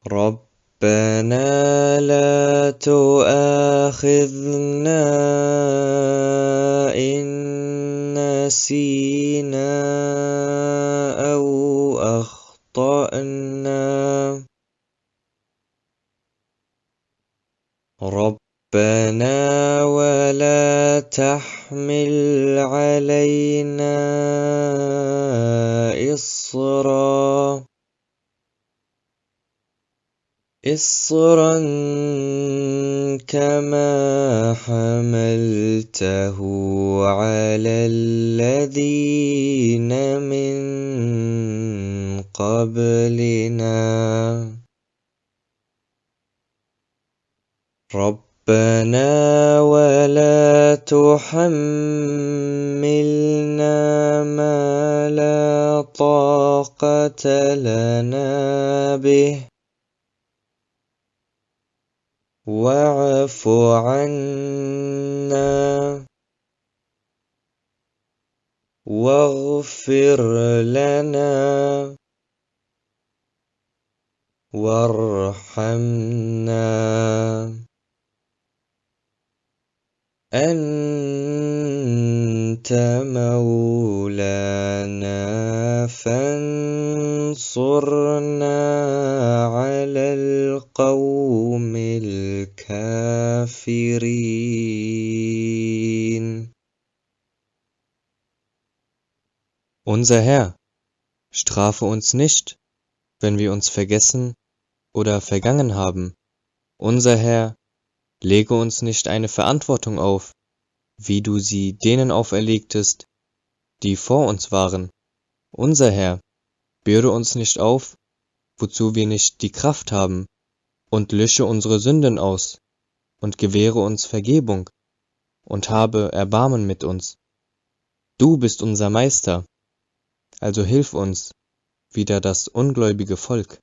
ربنا لا تؤاخذنا إن نسينا أو أخطأنا ربنا ولا تحمل علينا إصرا كما حملته على الذين من قبلنا ربنا ولا تحملنا ما لا طاقة لنا به واعف عنا واغفر لنا وارحمنا أنت مولانا فانصرنا على القوم الكافرين. Unser Herr, strafe uns nicht, wenn wir uns vergessen oder vergangen haben. Unser Herr, lege uns nicht eine Verantwortung auf, wie du sie denen auferlegtest, die vor uns waren. Unser Herr, bürde uns nicht auf, wozu wir nicht die Kraft haben, und lösche unsere Sünden aus, und gewähre uns Vergebung, und habe Erbarmen mit uns. Du bist unser Meister, also hilf uns wider das ungläubige Volk.